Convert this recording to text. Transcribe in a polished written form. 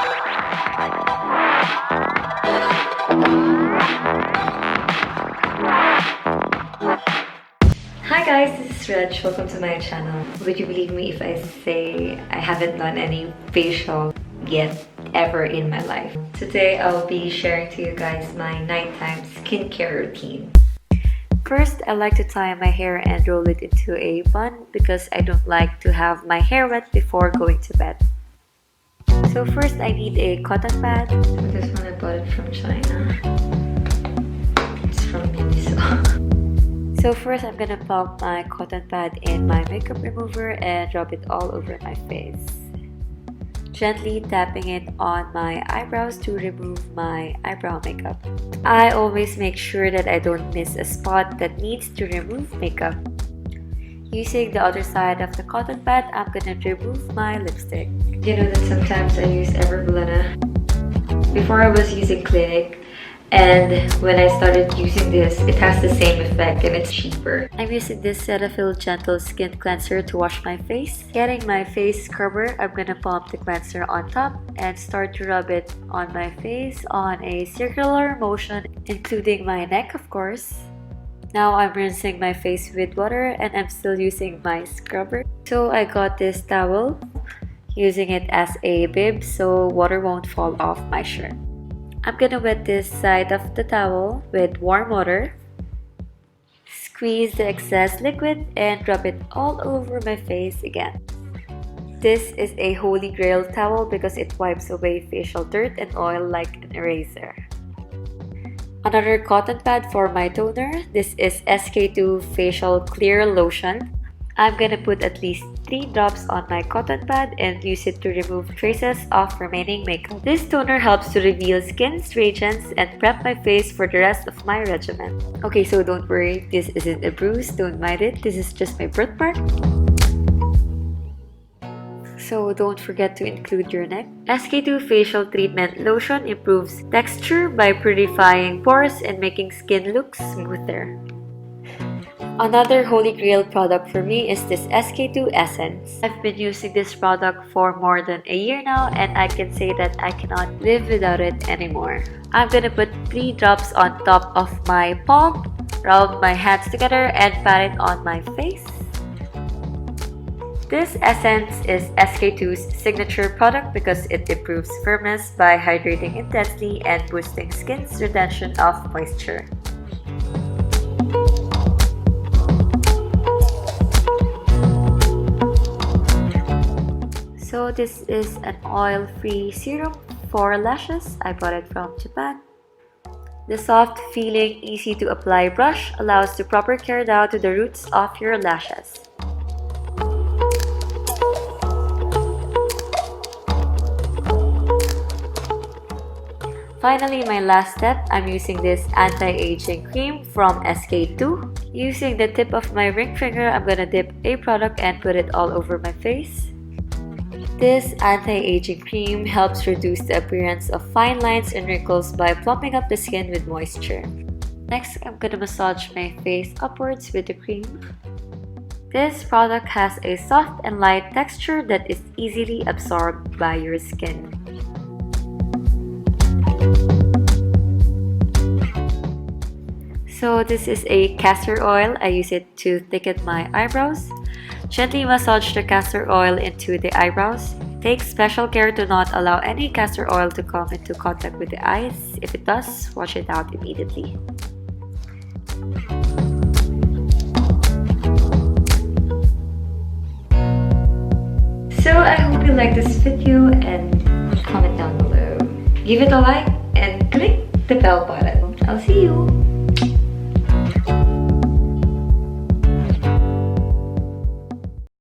Hi guys, this is Redge. Welcome to my channel. Would you believe me if I say I haven't done any facial yet ever in my life? Today I'll be sharing to you guys my nighttime skincare routine. First, I like to tie my hair and roll it into a bun because I don't like to have my hair wet before going to bed. So first I need a cotton pad. This one I bought it from China. It's from Miniso. So first I'm gonna plug my cotton pad in my makeup remover and rub it all over my face. Gently tapping it on my eyebrows to remove my eyebrow makeup. I always make sure that I don't miss a spot that needs to remove makeup. Using the other side of the cotton pad, I'm gonna remove my lipstick. You know that sometimes I use Everblana. Before I was using Clinique, and when I started using this, it has the same effect and it's cheaper. I'm using this Cetaphil Gentle Skin Cleanser to wash my face. Getting my face scrubber, I'm gonna pump the cleanser on top and start to rub it on my face on a circular motion, including my neck, of course. Now I'm rinsing my face with water and I'm still using my scrubber. So I got this towel, using it as a bib so water won't fall off my shirt. I'm gonna wet this side of the towel with warm water, squeeze the excess liquid, and rub it all over my face again. This is a holy grail towel because it wipes away facial dirt and oil like an eraser. Another cotton pad for my toner. This is SK-II Facial Clear Lotion. I'm gonna put at least 3 drops on my cotton pad and use it to remove traces of remaining makeup. This toner helps to reveal skin striations and prep my face for the rest of my regimen. Okay, so don't worry, this isn't a bruise, don't mind it, this is just my birthmark. So don't forget to include your neck. SK-II Facial Treatment Lotion improves texture by purifying pores and making skin look smoother. Another holy grail product for me is this SK-II Essence. I've been using this product for more than a year now and I can say that I cannot live without it anymore. I'm gonna put 3 drops on top of my palm, rub my hands together and pat it on my face. This essence is SK-II's signature product because it improves firmness by hydrating intensely and boosting skin's retention of moisture. So this is an oil-free serum for lashes. I bought it from Japan. The soft feeling, easy to apply brush allows the proper care down to the roots of your lashes. Finally, my last step, I'm using this anti-aging cream from SK-II. Using the tip of my ring finger, I'm gonna dip a product and put it all over my face. This anti-aging cream helps reduce the appearance of fine lines and wrinkles by plumping up the skin with moisture. Next, I'm gonna massage my face upwards with the cream. This product has a soft and light texture that is easily absorbed by your skin. So this is a castor oil. I use it to thicken my eyebrows. Gently massage the castor oil into the eyebrows. Take special care to not allow any castor oil to come into contact with the eyes. If it does, wash it out immediately. So I hope you like this video and comment down below. Give it a like and click the bell button. I'll see you!